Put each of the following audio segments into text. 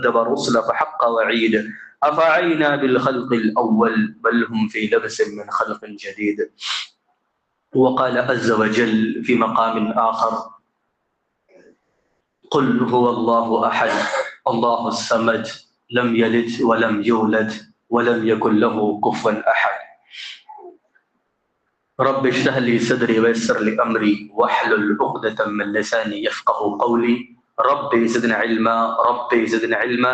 كذب الرسل فحق وعيد أفعينا بالخلق الأول بل هم في لبس من خلق جديد. وقال عز وجل في مقام آخر قل هو الله أحد الله الصمد لم يلد ولم يولد ولم يكن له كفوا أحد. رب اشرح لي صدري ويسر لي امری واحلل عقدة من لسانی يفقهوا قولی. رب زدنا علما رب زدنا علما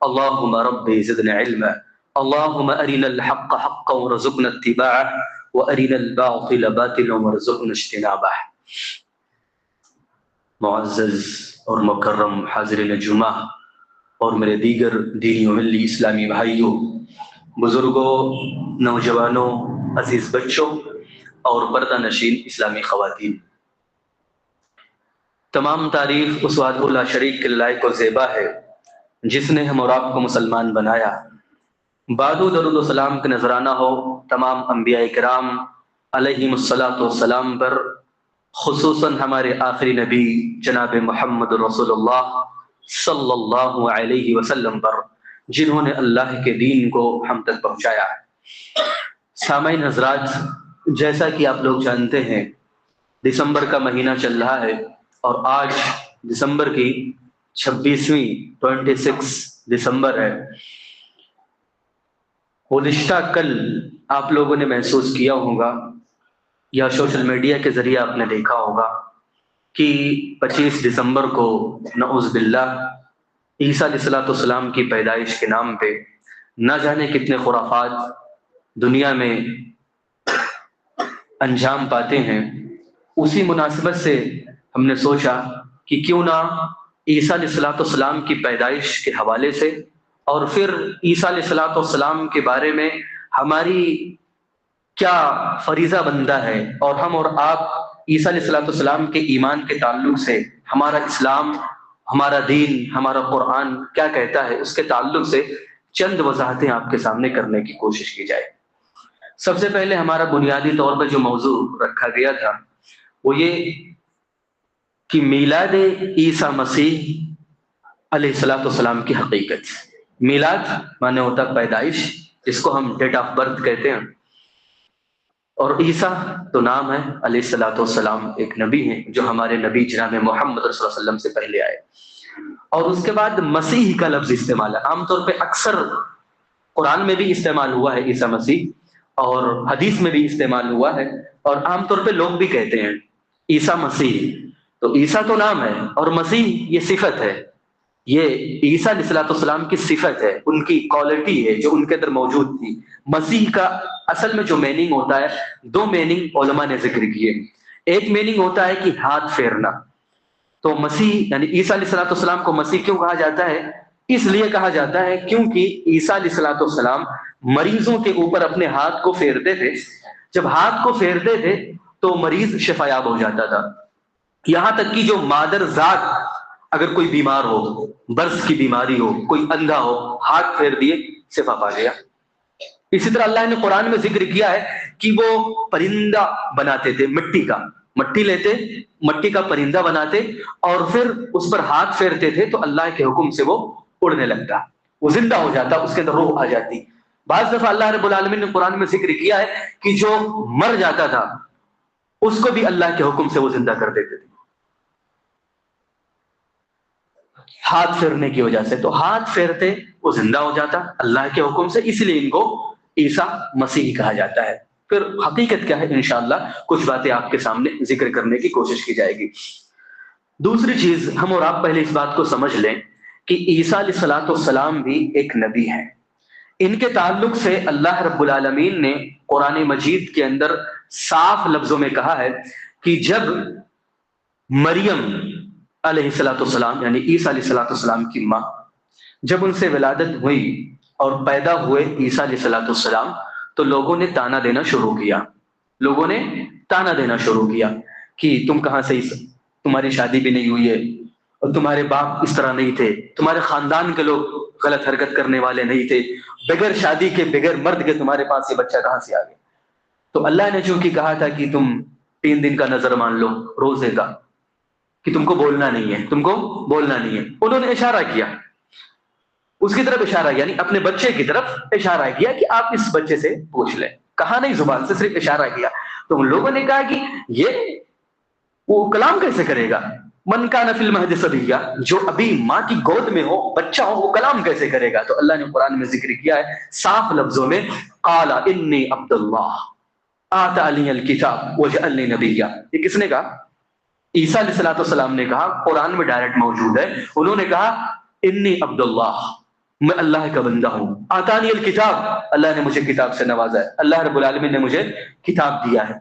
اللهم رب زدنا علما اللهم ارنا الحق حقا وارزقنا اتباعه وارنا الباطل باطلا وارزقنا اجتنابه. معزز اور مکرم حاضرین جمعہ اور میرے دیگر دینی و ملی اسلامی بھائیوں، بزرگوں، نوجوانوں، عزیز بچوں اور پردہ نشین اسلامی خواتین، تمام تعریف اس وحدہ لا شریک کے لائق و زیبا ہے جس نے ہم اور آپ کو مسلمان بنایا۔ بعد درود و سلام کا نذرانہ ہو تمام انبیاء کرام علیہم الصلاۃ والسلام پر، خصوصاً ہمارے آخری نبی جناب محمد رسول اللہ صلی اللہ علیہ وسلم پر، جنہوں نے اللہ کے دین کو ہم تک پہنچایا۔ سامعین حضرات، جیسا کہ آپ لوگ جانتے ہیں دسمبر کا مہینہ چل رہا ہے اور آج دسمبر کی 26 دسمبر ہے۔ گزشتہ کل آپ لوگوں نے محسوس کیا ہوگا یا سوشل میڈیا کے ذریعے آپ نے دیکھا ہوگا کہ 25 دسمبر کو نعوذ باللہ عیسیٰ علیہ السلام کی پیدائش کے نام پہ نہ جانے کتنے خرافات دنیا میں انجام پاتے ہیں۔ اسی مناسبت سے ہم نے سوچا کہ کیوں نہ عیسیٰ علیہ السلام کی پیدائش کے حوالے سے اور پھر عیسیٰ علیہ السلام کے بارے میں ہماری کیا فریضہ بندہ ہے، اور ہم اور آپ عیسیٰ علیہ السلام کے ایمان کے تعلق سے ہمارا اسلام، ہمارا دین، ہمارا قرآن کیا کہتا ہے، اس کے تعلق سے چند وضاحتیں آپ کے سامنے کرنے کی کوشش کی جائے۔ سب سے پہلے ہمارا بنیادی طور پر جو موضوع رکھا گیا تھا وہ یہ کہ میلاد عیسیٰ مسیح علیہ السلام کی حقیقت۔ میلاد مانے ہوتا پیدائش، جس کو ہم ڈیٹ آف برتھ کہتے ہیں، اور عیسیٰ تو نام ہے، علیہ السلام ایک نبی ہیں جو ہمارے نبی جناب محمد صلی اللہ علیہ وسلم سے پہلے آئے۔ اور اس کے بعد مسیح کا لفظ استعمال ہے، عام طور پہ اکثر قرآن میں بھی استعمال ہوا ہے عیسیٰ مسیح، اور حدیث میں بھی استعمال ہوا ہے، اور عام طور پہ لوگ بھی کہتے ہیں عیسیٰ مسیح۔ تو عیسیٰ تو نام ہے اور مسیح یہ صفت ہے، یہ عیسیٰ علیہ السلام کی صفت ہے، ان کی کوالٹی ہے جو ان کے اندر موجود تھی۔ مسیح کا اصل میں جو میننگ ہوتا ہے، دو میننگ علماء نے ذکر کیے۔ ایک میننگ ہوتا ہے کہ ہاتھ پھیرنا، تو مسیح یعنی عیسیٰ علیہ السلام کو مسیح کیوں کہا جاتا ہے؟ اس لیے کہا جاتا ہے کیونکہ عیسیٰ علیہ السلام مریضوں کے اوپر اپنے ہاتھ کو پھیرتے تھے۔ جب ہاتھ کو پھیرتے تھے تو مریض شفا یاب ہو جاتا تھا، یہاں تک کہ جو مادر ذات اگر کوئی بیمار ہو، برس کی بیماری ہو، کوئی اندھا ہو، ہاتھ پھیر دیے شفا پا گیا۔ اسی طرح اللہ نے قرآن میں ذکر کیا ہے کہ وہ پرندہ بناتے تھے، مٹی لیتے، مٹی کا پرندہ بناتے اور پھر اس پر ہاتھ پھیرتے تھے تو اللہ کے حکم سے وہ اڑنے لگتا، وہ زندہ ہو جاتا، اس کے اندر روح آ جاتی۔ بعض دفعہ اللہ رب العالمین نے قرآن میں ذکر کیا ہے کہ جو مر جاتا تھا اس کو بھی اللہ کے حکم سے وہ زندہ کر دیتے تھے، ہاتھ پھیرنے کی وجہ سے۔ تو ہاتھ پھیرتے وہ زندہ ہو جاتا اللہ کے حکم سے، اس لیے ان کو عیسیٰ مسیح کہا جاتا ہے۔ پھر حقیقت کیا ہے انشاءاللہ کچھ باتیں آپ کے سامنے ذکر کرنے کی کوشش کی جائے گی۔ دوسری چیز، ہم اور آپ پہلے اس بات کو سمجھ لیں کہ عیسیٰ علیہ السلام بھی ایک نبی ہیں۔ ان کے تعلق سے اللہ رب العالمین نے قرآن مجید کے اندر صاف لفظوں میں کہا ہے کہ جب مریم علیہ السلام یعنی عیسیٰ علیہ السلام کی ماں، جب ان سے ولادت ہوئی اور پیدا ہوئے عیسیٰ علیہ السلام، تو لوگوں نے تانا دینا شروع کیا کہ تم کہاں سے، تمہاری شادی بھی نہیں ہوئی ہے، اور تمہارے باپ اس طرح نہیں تھے، تمہارے خاندان کے لوگ غلط حرکت کرنے والے نہیں تھے، بغیر شادی کے بغیر مرد کے تمہارے پاس یہ بچہ کہاں سے آ گیا؟ تو اللہ نے چونکہ کہا تھا کہ تم 3 دن کا نظر مان لو روزے کا، کہ تم کو بولنا نہیں ہے، انہوں نے اشارہ کیا اس کی طرف اشارہ یعنی اپنے بچے کی طرف اشارہ کیا کہ آپ اس بچے سے پوچھ لیں. کہا نہیں زبان سے، صرف اشارہ کیا. تو ان لوگوں نے کہا کہ یہ وہ کلام کیسے کرے گا؟ من کان فی المہد صبیا، جو ابھی ماں کی گود میں ہو، بچہ ہو، وہ کلام کیسے کرے گا؟ تو اللہ نے قرآن میں ذکر کیا ہے صاف لفظوں میں، قال انی عبد اللہ آتانی الکتاب وجعلنی نبیا. یہ کس نے کہا؟ عیسیٰ علیہ الصلوۃ والسلام نے کہا. قرآن میں ڈائریکٹ موجود ہے. انہوں نے کہا انی عبد اللہ، میں اللہ کا بندہ ہوں. آتانی الکتاب، اللہ نے مجھے کتاب سے نوازا ہے، اللہ رب العالمین نے مجھے کتاب دیا ہے.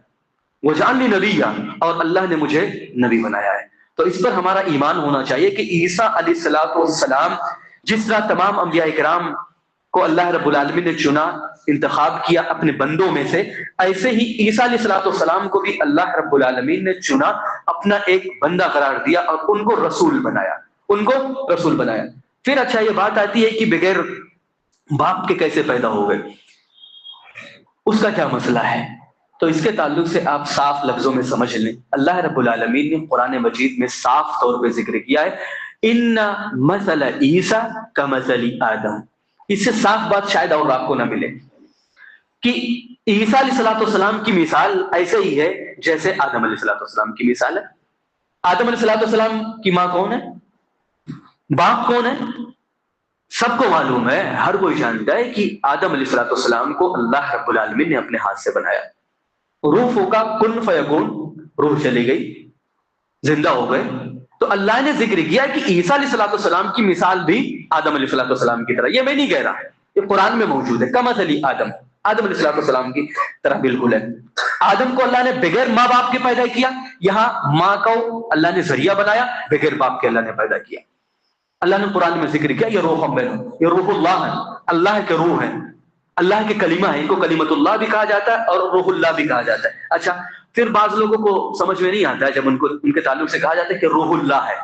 وجعلنی نبیا، اور اللہ نے مجھے نبی بنایا ہے. تو اس پر ہمارا ایمان ہونا چاہیے کہ عیسیٰ علیہ الصلوۃ والسلام جس طرح تمام انبیاء کرام کو اللہ رب العالمین نے چنا، انتخاب کیا اپنے بندوں میں سے، ایسے ہی عیسیٰ علیہ الصلوۃ والسلام کو بھی اللہ رب العالمین نے چنا، اپنا ایک بندہ قرار دیا اور ان کو رسول بنایا، ان کو رسول بنایا. پھر اچھا یہ بات آتی ہے کہ بغیر باپ کے کیسے پیدا ہو گئے، اس کا کیا مسئلہ ہے؟ تو اس کے تعلق سے آپ صاف لفظوں میں سمجھ لیں، اللہ رب العالمین نے قرآن مجید میں صاف طور پہ ذکر کیا ہے ان مثل عیسیٰ کمثل آدم. اس سے صاف بات شاید اور آپ کو نہ ملے کہ عیسیٰ علیہ الصلوۃ والسلام کی مثال ایسے ہی ہے جیسے آدم علیہ الصلوۃ والسلام کی مثال ہے. آدم علیہ الصلوۃ والسلام کی ماں کون ہے؟ باپ کون ہے؟ سب کو معلوم ہے، ہر کوئی جانتا ہے کہ آدم علیہ الصلوۃ والسلام کو اللہ رب العالمین نے اپنے ہاتھ سے بنایا. روح پھونکا، کن فیکون، روح چلی گئی، زندہ ہو گئے. تو اللہ نے ذکر کیا کہ عیسیٰ علیہ الصلوۃ والسلام کی مثال بھی آدم علیہ الصلوۃ والسلام کی طرح. یہ میں نہیں کہہ رہا، یہ قرآن میں موجود ہے. کمثل آدم، آدم علیہ الصلوۃ والسلام کی طرح بالکل ہے. آدم کو اللہ نے بغیر ماں باپ کے پیدا کیا، یہاں ماں کو اللہ نے ذریعہ بنایا، بغیر باپ کے اللہ نے پیدا کیا. اللہ نے قرآن میں ذکر کیا یہ روح بین، یہ روح اللہ ہے، اللہ کے روح ہے، اللہ کے کلمہ ہے. ان کو کلمت اللہ بھی کہا جاتا ہے اور روح اللہ بھی کہا جاتا ہے. اچھا پھر بعض لوگوں کو سمجھ میں نہیں آتا ہے جب ان کو ان کے تعلق سے کہا جاتا ہے کہ روح اللہ ہے.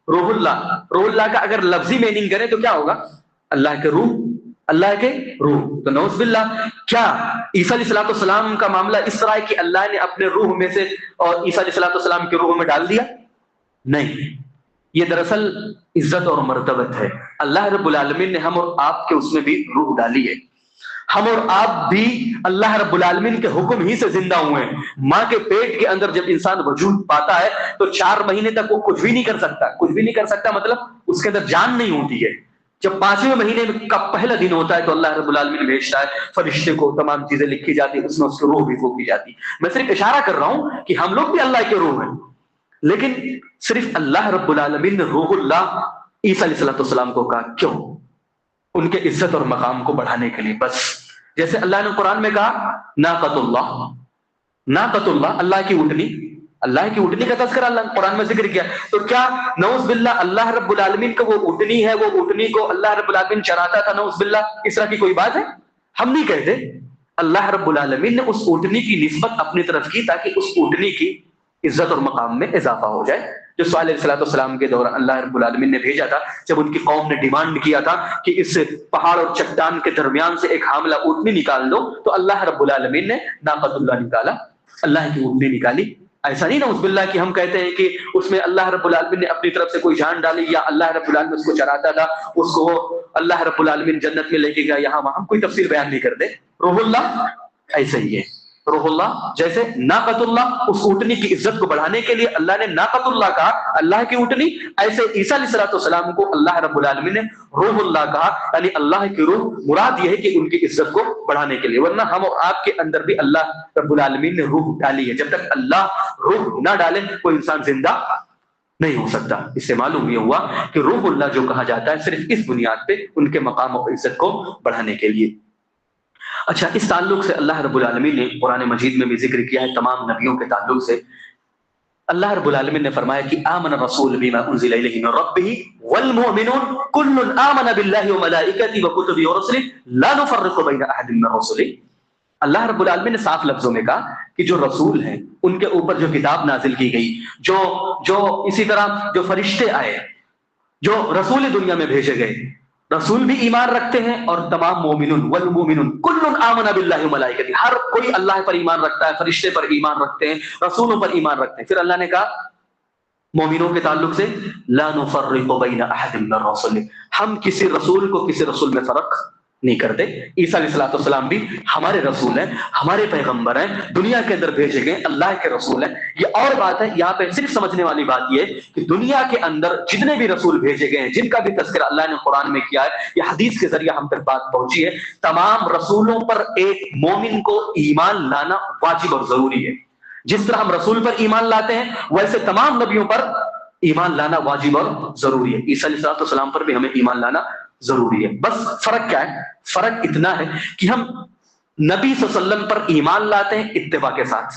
روح اللہ، روح اللہ کا اگر لفظی میننگ کریں تو کیا ہوگا؟ اللہ کے روح، اللہ کے روح. تو نعوذ باللہ، کیا عیسیٰ علیہ الصلوۃ والسلام کا معاملہ اس طرح ہے کہ اللہ نے اپنے روح میں سے اور عیسیٰ علیہ الصلوۃ والسلام کے روح میں ڈال دیا؟ نہیں، یہ دراصل عزت اور مرتبت ہے. اللہ رب العالمین نے ہم اور آپ کے اس میں بھی روح ڈالی ہے. ہم اور آپ بھی اللہ رب العالمین کے حکم ہی سے زندہ ہوئے ہیں. ماں کے پیٹ کے اندر جب انسان وجود پاتا ہے تو 4 مہینے تک وہ کچھ بھی نہیں کر سکتا. کچھ بھی نہیں کر سکتا مطلب اس کے اندر جان نہیں ہوتی ہے. جب 5ویں مہینے کا پہلا دن ہوتا ہے تو اللہ رب العالمین بھیجتا ہے فرشتے کو، تمام چیزیں لکھی جاتی ہیں، اس میں اس کی روح بھی پھونکی جاتی. میں صرف اشارہ کر رہا ہوں کہ ہم لوگ بھی اللہ کے روح ہیں، لیکن صرف اللہ رب العالمین نے روح اللہ عیسیٰ علیہ السلام کو کہا. کیوں؟ ان کے عزت اور مقام کو بڑھانے کے لیے. بس جیسے اللہ نے قرآن میں کہا ناقۃ اللہ، ناقۃ اللہ، اللہ کی اونٹنی، اللہ کی اونٹنی کا تذکرہ اللہ قرآن میں ذکر کیا. تو کیا نعوذ باللہ اللہ رب العالمین کا وہ اونٹنی ہے، وہ اونٹنی کو اللہ رب العالمین چراتا تھا؟ نعوذ باللہ، اس طرح کی کوئی بات ہے؟ ہم نہیں کہتے. اللہ رب العالمین نے اس اونٹنی کی نسبت اپنی طرف کی تاکہ اس اونٹنی کی عزت اور مقام میں اضافہ ہو جائے. جو صالح علیہ السلام کے دوران اللہ رب العالمین نے بھیجا تھا، جب ان کی قوم نے ڈیمانڈ کیا تھا کہ اس پہاڑ اور چٹان کے درمیان سے ایک حاملہ اونٹنی نکال دو، تو اللہ رب العالمین نے ناقۃ اللہ نکالا، اللہ کی اونٹنی نکالی. ایسا نہیں نعوذ باللہ کہ ہم کہتے ہیں کہ اس میں اللہ رب العالمین نے اپنی طرف سے کوئی جان ڈالی یا اللہ رب العالمین اس کو چراتا تھا، اس کو اللہ رب العالمین جنت میں لے کے گیا، یہاں وہاں. ہم کوئی تفسیر بیان نہیں کرتے. روح اللہ ایسا ہی ہے. روح اللہ جیسے ناقۃ اللہ، اس اونٹنی کی عزت کو بڑھانے کے لیے اللہ نے ناقۃ اللہ کہا، اللہ کی اونٹنی. ایسے عیسیٰ علیہ السلام کو اللہ رب العالمین نے روح اللہ کہا، یعنی اللہ کی روح. مراد یہ ہے کہ ان کی عزت کو بڑھانے کے لیے. ورنہ ہم اور آپ کے اندر بھی اللہ رب العالمین نے روح ڈالی ہے. جب تک اللہ روح نہ ڈالے کوئی انسان زندہ نہیں ہو سکتا. اس سے معلوم یہ ہوا کہ روح اللہ جو کہا جاتا ہے صرف اس بنیاد پہ ان کے مقام اور عزت کو بڑھانے کے لیے. اچھا اس تعلق سے اللہ رب العالمین نے قرآن مجید میں بھی ذکر کیا ہے تمام نبیوں کے تعلق سے. اللہ رب العالمین نے فرمایا کہ آمن الرسول بما انزل الیہ من ربہ والمؤمنون کل آمن باللہ وملائکتہ وکتبہ ورسلہ لا نفرق بین احد من رسلہ. اللہ رب العالمین نے صاف لفظوں میں کہا کہ جو رسول ہیں ان کے اوپر جو کتاب نازل کی گئی، جو اسی طرح جو فرشتے آئے، جو رسول دنیا میں بھیجے گئے، رسول بھی ایمان رکھتے ہیں اور تمام مومنون والمومنون کل آمن باللہ وملائکتہ، ہر کوئی اللہ پر ایمان رکھتا ہے، فرشتے پر ایمان رکھتے ہیں، رسولوں پر ایمان رکھتے ہیں. پھر اللہ نے کہا مومنوں کے تعلق سے لا نفرق بین احد من الرسل، ہم کسی رسول کو کسی رسول میں فرق نہیں کرتے۔ عیسیٰ علیہ الصلوۃ والسلام بھی ہمارے رسول ہیں، ہمارے پیغمبر ہیں، دنیا کے اندر بھیجے گئے اللہ کے رسول ہیں۔ یہ اور بات ہے، یہاں پہ صرف سمجھنے والی بات یہ ہے کہ دنیا کے اندر جتنے بھی رسول بھیجے گئے ہیں، جن کا بھی تذکرہ اللہ نے قرآن میں کیا ہے، یہ حدیث کے ذریعے ہم تک بات پہنچی ہے، تمام رسولوں پر ایک مومن کو ایمان لانا واجب اور ضروری ہے۔ جس طرح ہم رسول پر ایمان لاتے ہیں، ویسے تمام نبیوں پر ایمان لانا واجب اور ضروری ہے۔ عیسیٰ علیہ السلام پر بھی ہمیں ایمان لانا ضروری ہے۔ بس فرق کیا ہے؟ فرق اتنا ہے کہ ہم نبی صلی اللہ علیہ وسلم پر ایمان لاتے ہیں اتباع کے ساتھ،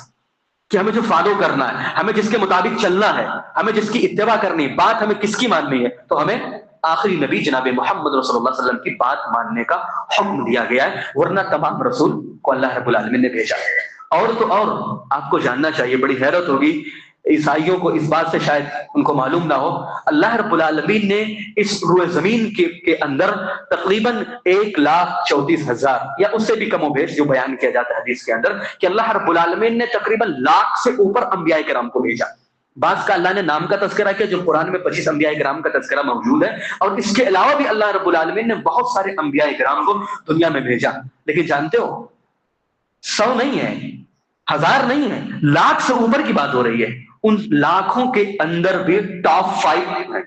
کہ ہمیں جو فالو کرنا ہے، ہمیں جس کے مطابق چلنا ہے، ہمیں جس کی اتباع کرنی ہے، بات ہمیں کس کی ماننی ہے، تو ہمیں آخری نبی جناب محمد رسول اللہ صلی اللہ علیہ وسلم کی بات ماننے کا حکم دیا گیا ہے، ورنہ تمام رسول کو اللہ رب العالمین نے بھیجا ہے۔ اور تو اور آپ کو جاننا چاہیے، بڑی حیرت ہوگی عیسائیوں کو اس بات سے، شاید ان کو معلوم نہ ہو، اللہ رب العالمین نے اس روئے زمین کے اندر تقریباً 1,34,000 یا اس سے بھی کم و بیش جو بیان کیا جاتا ہے حدیث کے اندر، کہ اللہ رب العالمین نے تقریباً 1,00,000 سے اوپر انبیاء کرام کو بھیجا۔ بعض کا اللہ نے نام کا تذکرہ کیا، جو قرآن میں 25 انبیاء کرام کا تذکرہ موجود ہے، اور اس کے علاوہ بھی اللہ رب العالمین نے بہت سارے انبیاء کرام کو دنیا میں بھیجا۔ لیکن جانتے ہو، 100 نہیں ہے، 1000 نہیں ہے، 1,00,000 سے اوپر کی بات ہو رہی ہے۔ ان لاکھوں کے اندر بھی ٹاپ 5 ہیں،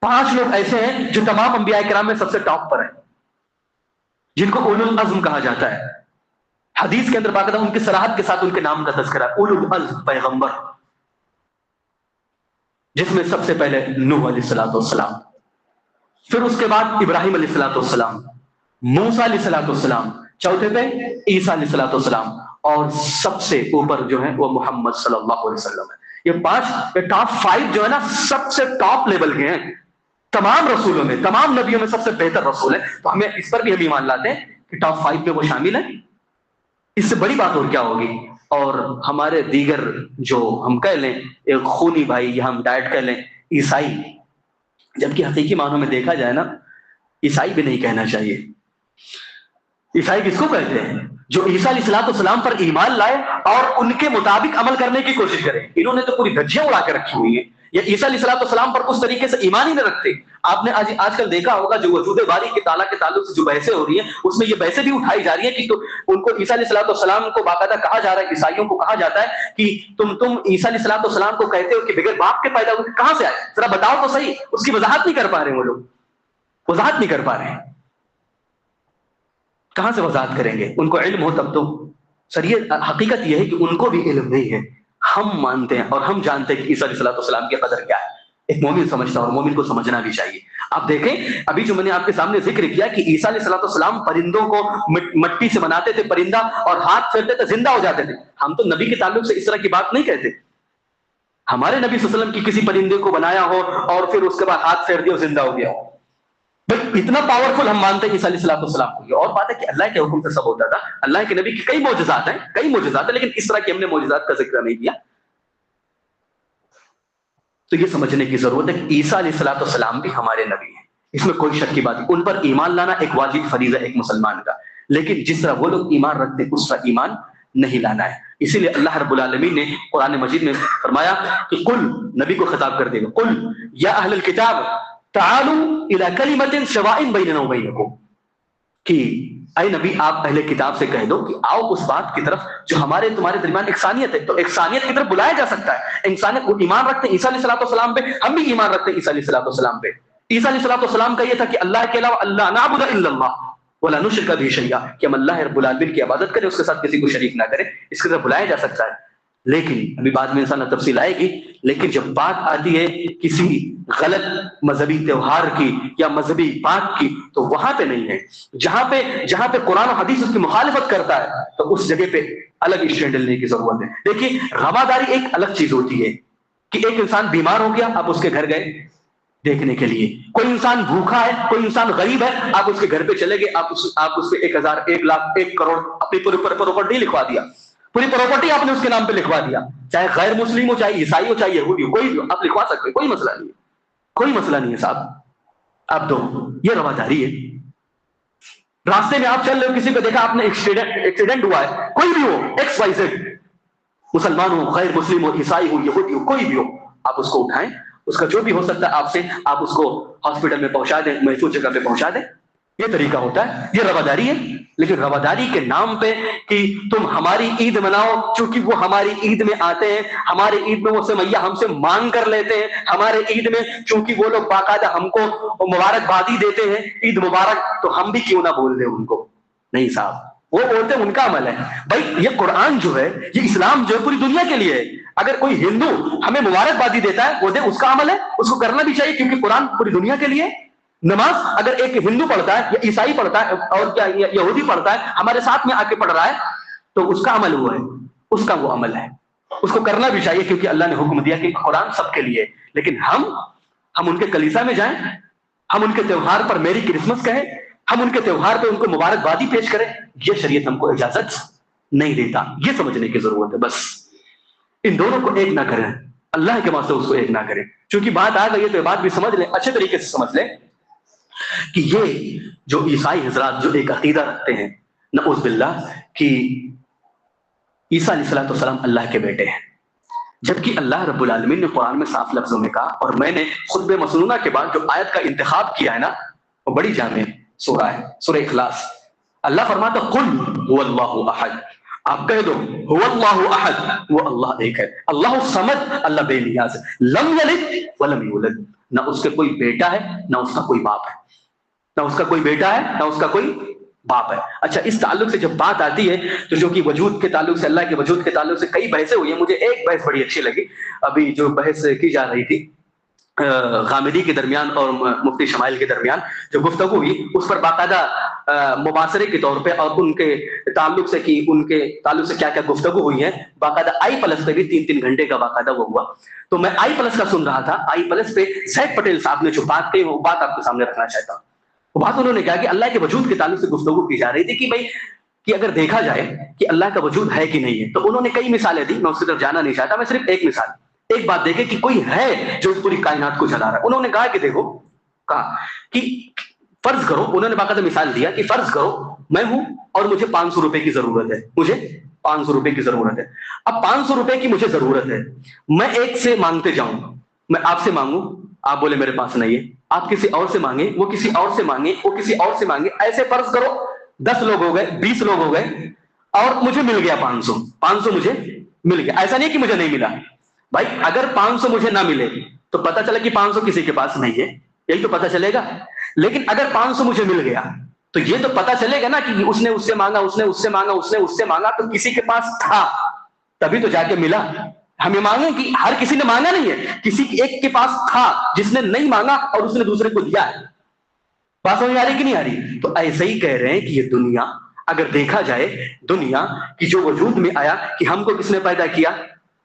5 لوگ ایسے ہیں جو تمام انبیاء کرام میں سب سے ٹاپ پر ہیں، جن کو اولو العزم کہا جاتا ہے۔ حدیث کے اندر باقاعدہ ان کی صراحت کے ساتھ ان کے نام کا تذکرہ ہے، اولو العزم پیغمبر، جس میں سب سے پہلے نوح علیہ السلام، پھر اس کے بعد ابراہیم علیہ السلام، موسیٰ علیہ السلام، چوتھے پہ عیسیٰ علیہ السلام، اور سب سے اوپر جو ہے وہ محمد صلی اللہ علیہ وسلم ہے۔ یہ 5 ٹاپ 5 جو ہے نا، سب سے ٹاپ لیول کے ہیں تمام رسولوں میں، تمام نبیوں میں سب سے بہتر رسول ہے، تو ہمیں اس پر بھی ہم ایمان لاتے ہیں کہ ٹاپ 5 پہ وہ شامل ہیں۔ اس سے بڑی بات اور کیا ہوگی؟ اور ہمارے دیگر جو ہم کہہ لیں ایک خونی بھائی، یا ہم ڈائٹ کہہ لیں عیسائی، جبکہ حقیقی معنوں میں دیکھا جائے نا، عیسائی بھی نہیں کہنا چاہیے۔ عیسائی کس کو کہتے ہیں؟ جو عیسیٰ علیہ السلام پر ایمان لائے اور ان کے مطابق عمل کرنے کی کوشش کرے۔ انہوں نے تو پوری دھجیاں اڑا کے رکھی ہوئی ہیں، یہ عیسیٰ علیہ السلام پر اس طریقے سے ایمان ہی نہ رکھتے۔ آپ نے آج کل دیکھا ہوگا جو وجود باری کے تعالیٰ کے تعلق سے جو بحثیں ہو رہی ہیں، اس میں یہ بحثیں بھی اٹھائی جا رہی ہیں کہ تو ان کو عیسیٰ علیہ السلام کو باقاعدہ کہا جا رہا ہے، عیسائیوں کو کہا جاتا ہے کہ تم عیسیٰ علیہ السلام کو کہتے ہو کہ بغیر باپ کے پیدا ہوئے، کہاں سے آئے؟ ذرا بتاؤ تو صحیح۔ اس کی وضاحت نہیں کر پا رہے، وہ لوگ وضاحت نہیں کر پا رہے ہیں۔ کہاں سے وضاحت کریں گے؟ ان کو علم ہو تب تو۔ سر یہ حقیقت یہ ہے کہ ان کو بھی علم نہیں ہے، ہم مانتے ہیں اور ہم جانتے ہیں کہ عیسیٰ علیہ السلام کی قدر کیا ہے، ایک مومن سمجھتا ہے، اور مومن کو سمجھنا بھی چاہیے۔ آپ دیکھیں، ابھی جو میں نے آپ کے سامنے ذکر کیا کہ عیسیٰ علیہ السلام پرندوں کو مٹی سے بناتے تھے پرندہ، اور ہاتھ پھیرتے تھے زندہ ہو جاتے تھے۔ ہم تو نبی کے تعلق سے اس طرح کی بات نہیں کہتے۔ ہمارے نبی صلی اللہ علیہ وسلم کی کسی پرندے کو بنایا ہو اور پھر اس کے بعد ہاتھ پھیر دیا اور زندہ ہو گیا ہو، اتنا پاورفل ہم مانتے ہیں عیسیٰ علیہ السلام کو۔ یہ اور بات ہے کہ اللہ کے حکم سے سب ہوتا تھا، اللہ کے نبی کی کئی معجزات ہیں، لیکن اس طرح کی ہم نے معجزات کا ذکر نہیں کیا۔ تو یہ سمجھنے کی ضرورت ہے کہ عیسیٰ علیہ السلام بھی ہمارے نبی ہیں، اس میں کوئی شک کی بات نہیں۔ ان پر ایمان لانا ایک واجب فریضہ ہے ایک مسلمان کا، لیکن جس طرح وہ لوگ ایمان رکھتے ہیں اس طرح ایمان نہیں لانا ہے۔ اسی لیے اللہ رب العالمین نے قرآن مجید میں فرمایا کہ قل، نبی کو خطاب کر دے گا، قل یا اہل الکتاب تعالوا الی کلمۃ سواء بیننا وبینکم، کہ اے نبی آپ اہل کتاب سے کہہ دو کہ آؤ اس بات کی طرف جو ہمارے تمہارے درمیان یکسانیت ہے۔ تو یکسانیت کی طرف بلایا جا سکتا ہے، انسانیت کو ایمان رکھتے ہیں عیسیٰ علیہ السلام پہ، ہم بھی ایمان رکھتے ہیں عیسیٰ علیہ السلام پہ۔ عیسیٰ علیہ السلام کا یہ تھا کہ اللہ کے علاوہ اللہ نعبد الا اللہ ولا نشرک به شیئا، کہ ہم اللہ رب العالمین کی عبادت کریں، اس کے ساتھ کسی کو شریک نہ کریں، اس کی طرف بلایا جا سکتا ہے۔ لیکن ابھی بعد میں انسان تفصیل آئے گی، لیکن جب بات آتی ہے کسی غلط مذہبی تہوار کی یا مذہبی بات کی، تو وہاں پہ نہیں ہے۔ جہاں پہ قرآن و حدیث اس کی مخالفت کرتا ہے تو اس جگہ پہ الگ اسٹینڈ لینے کی ضرورت ہے۔ دیکھیے، رواداری ایک الگ چیز ہوتی ہے کہ ایک انسان بیمار ہو گیا، آپ اس کے گھر گئے دیکھنے کے لیے، کوئی انسان بھوکا ہے، کوئی انسان غریب ہے، آپ اس کے گھر پہ چلے گئے، آپ اس پہ 1,000 1,00,000 1 کروڑ اپنی پوری پراپرٹی لکھوا دیا، پوری پراپرٹی آپ نے اس کے نام پہ لکھوا دیا، چاہے غیر مسلم ہو، چاہے عیسائی ہو، چاہے یہودی ہو، کوئی بھی ہو، آپ لکھوا سکتے ہیں، کوئی مسئلہ نہیں ہے، کوئی مسئلہ نہیں ہے صاحب۔ آپ دو، یہ رواداری ہے۔ راستے میں آپ چل رہے ہو، کسی کو دیکھا آپ نے ایکسیڈنٹ ہوا ہے، کوئی بھی ہو، XYZ، مسلمان ہو، غیر مسلم ہو، عیسائی ہو، یہودی ہو، کوئی بھی ہو، آپ اس کو اٹھائیں, اس کا جو بھی ہو سکتا ہے آپ سے, آپ اس کو ہاسپٹل میں پہنچا دیں, محفوظ جگہ پہ پہنچا دیں. یہ طریقہ ہوتا ہے, یہ رواداری ہے. لیکن رواداری کے نام پہ کہ تم ہماری عید مناؤ, چونکہ وہ ہماری عید میں آتے ہیں, ہمارے عید میں وہ سمیہ ہم سے مانگ کر لیتے ہیں, ہمارے عید میں چونکہ وہ لوگ باقاعدہ ہم کو مبارکبادی دیتے ہیں, عید مبارک, تو ہم بھی کیوں نہ بول دیں ان کو. نہیں صاحب, وہ بولتے ہیں ان کا عمل ہے. بھائی یہ قرآن جو ہے, یہ اسلام جو ہے پوری دنیا کے لیے ہے. اگر کوئی ہندو ہمیں مبارکبادی دیتا ہے وہ دے, اس کا عمل ہے, اس کو کرنا بھی چاہیے, کیونکہ قرآن پوری دنیا کے لیے. نماز اگر ایک ہندو پڑھتا ہے یا عیسائی پڑھتا ہے اور کیا یہودی پڑھتا ہے, ہمارے ساتھ میں آ کے پڑھ رہا ہے, تو اس کا عمل وہ ہے, اس کا وہ عمل ہے, اس کو کرنا بھی چاہیے, کیونکہ اللہ نے حکم دیا کہ قرآن سب کے لیے. لیکن ہم ان کے کلیسا میں جائیں, ہم ان کے تہوار پر میری کرسمس کہیں, ہم ان کے تہوار پہ ان کو مبارکبادی پیش کریں, یہ شریعت ہم کو اجازت نہیں دیتا. یہ سمجھنے کی ضرورت ہے. بس ان دونوں کو ایک نہ کریں, اللہ کے واسطے اس کو ایک نہ کریں. چونکہ بات آ گئی ہے تو یہ بات بھی سمجھ لیں, اچھے طریقے سے سمجھ لیں کہ یہ جو عیسائی حضرات جو ایک عقیدہ رکھتے ہیں نعوذ باللہ کہ عیسیٰ علیہ السلام اللہ کے بیٹے ہیں, جبکہ اللہ رب العالمین نے قرآن میں صاف لفظوں میں کہا, اور میں نے خطبہ مسنونہ کے بعد جو آیت کا انتخاب کیا ہے نا, وہ بڑی جامع سورہ ہے, سورہ اخلاص. اللہ فرماتا قل هو اللہ احد, آپ کہہ دو هو اللہ احد, وہ اللہ ایک ہے. اللہ الصمد, اللہ بے نیاز ہے. لم یلد ولم یولد, نہ اس کے کوئی بیٹا ہے نہ اس کا کوئی باپ ہے, نہ اس کا کوئی بیٹا ہے نہ اس کا کوئی باپ ہے. اچھا, اس تعلق سے جب بات آتی ہے تو جو کہ وجود کے تعلق سے, اللہ کے وجود کے تعلق سے کئی بحثیں ہوئی ہیں. مجھے ایک بحث بڑی اچھی لگی, ابھی جو بحث کی جا رہی تھی غامدی کے درمیان اور مفتی شمائل کے درمیان جو گفتگو ہوئی, اس پر باقاعدہ مباصرے کے طور پہ اور ان کے تعلق سے کہ ان کے تعلق سے کیا کیا گفتگو ہوئی ہے, باقاعدہ آئی پلس پہ بھی 3 گھنٹے کا باقاعدہ وہ ہوا. تو میں آئی پلس کا سن رہا تھا, آئی پلس پہ زید پٹیل صاحب نے جو بات کہی, وہ بات آپ کے سامنے رکھنا چاہتا ہوں. وہ بات انہوں نے کہا کہ اللہ کے وجود کے تعلق سے گفتگو کی جا رہی تھی کہ بھائی کہ اگر دیکھا جائے کہ اللہ کا وجود ہے کہ نہیں ہے, تو انہوں نے کئی مثالیں دی, میں اس کی طرف جانا نہیں چاہتا, میں صرف ایک مثال, ایک بات دیکھیں کہ کوئی ہے جو اس پوری کائنات کو چلا رہا ہے. انہوں نے کہا کہ دیکھو, کہا کہ فرض کرو, انہوں نے باقاعدہ مثال دیا کہ فرض کرو میں ہوں اور مجھے 500 روپے کی ضرورت ہے, مجھے 500 روپے کی ضرورت ہے. اب 500 روپے کی مجھے ضرورت ہے, میں ایک سے مانگتے جاؤں, میں آپ سے مانگوں, آپ بولے میرے پاس نہیں ہے, آپ کسی اور سے مانگے, وہ کسی اور سے مانگے, وہ کسی اور سے مانگے, ایسے فرض کرو 10 لوگ ہو گئے, 20 لوگ ہو گئے, اور مجھے مل گیا 500 مجھے مل گیا. ایسا نہیں کہ مجھے نہیں ملا. بھائی اگر 500 مجھے نہ ملے تو پتہ چلا کہ 500 کسی کے پاس نہیں ہے, یہی تو پتہ چلے گا. لیکن اگر 500 مجھے مل گیا تو یہ تو پتہ چلے گا نا کہ اس نے اس سے مانگا, اس نے اس سے مانگا, اس نے اس سے مانگا, تو کسی کے پاس تھا تبھی تو جا کے ملا. ہمیں مانگیں کہ ہر کسی نے مانگا نہیں ہے, کسی ایک کے پاس تھا جس نے نہیں مانگا اور اس نے دوسرے کو دیا ہے. بات سمجھ آ رہی کہ نہیں آ رہی؟ تو ایسے ہی کہہ رہے ہیں کہ یہ دنیا اگر دیکھا جائے, دنیا کی جو وجود میں آیا کہ ہم کو کس نے پیدا کیا,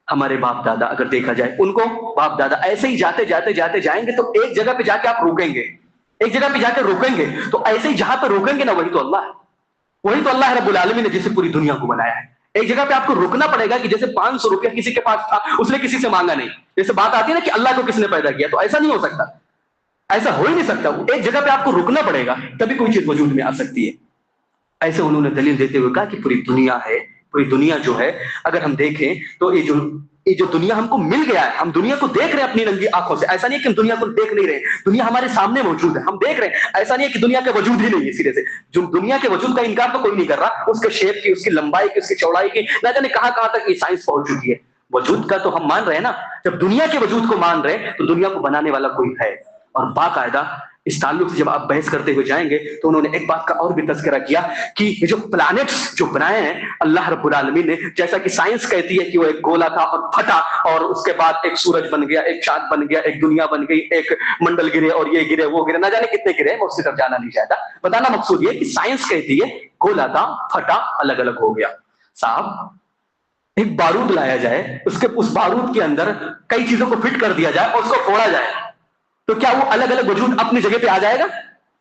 ہمارے باپ دادا. اگر دیکھا جائے ان کو باپ دادا, ایسے ہی جاتے جاتے جاتے جائیں گے تو ایک جگہ پہ جا کے آپ روکیں گے, ایک جگہ پہ جا کے روکیں گے, تو ایسے ہی جہاں پہ روکیں گے نا وہی تو اللہ ہے, وہی تو اللہ رب العالمین نے جسے پوری دنیا کو بنایا ہے. ایک جگہ پہ آپ کو رکنا پڑے گا کہ جیسے 500 روپیہ کسی کے پاس تھا, اس نے کسی سے مانگا نہیں. جیسے بات آتی ہے نا کہ اللہ کو کس نے پیدا کیا, تو ایسا نہیں ہو سکتا, ایسا ہو ہی نہیں سکتا. ایک جگہ پہ آپ کو رکنا پڑے گا تبھی کوئی چیز وجود میں آ سکتی ہے. ایسے انہوں نے دلیل دیتے ہوئے کہا کہ پوری دنیا ہے, پوری دنیا جو ہے اگر ہم دیکھیں تو یہ جو دنیا ہم کو مل گیا ہے, ہم دنیا کو دیکھ رہے ہیں اپنی ننگی آنکھوں سے. ایسا نہیں کہ ہم دنیا کو دیکھ نہیں رہے, دنیا ہمارے سامنے موجود ہے, ہم دیکھ رہے ہیں. ایسا نہیں ہے کہ دنیا کا وجود ہی نہیں ہے سرے سے. جو دنیا کے وجود کا انکار تو کوئی نہیں کر رہا, اس کے شیپ کی, اس کی لمبائی کی, اس کی چوڑائی کی, نہ جانے کہاں تک یہ سائنس پہنچ چکی ہے. وجود کا تو ہم مان رہے ہیں نا. جب دنیا کے وجود کو مان رہے ہیں تو دنیا کو بنانے والا کوئی ہے. اور باقاعدہ اس تعلق سے جب آپ بحث کرتے ہوئے جائیں گے تو انہوں نے ایک بات کا اور بھی تذکرہ کیا کہ یہ جو پلانٹس جو بنائے ہیں اللہ رب العالمین نے, جیسا کہ سائنس کہتی ہے کہ وہ ایک گولا تھا اور پھٹا, اور اس کے بعد ایک سورج بن گیا, ایک چاند بن گیا, ایک دنیا بن گئی, ایک منڈل گرے اور یہ گرے وہ گرے, نہ جانے کتنے گرے. میں اس کی طرف جانا نہیں چاہتا. بتانا مقصود یہ کہ سائنس کہتی ہے گولا تھا, پھٹا, الگ الگ ہو گیا. صاحب ایک بارود لایا جائے, اس بارود کے اندر کئی چیزوں کو فٹ کر دیا جائے اور اس کو پھوڑا جائے, تو کیا وہ الگ الگ وجود اپنی جگہ پہ آ جائے گا؟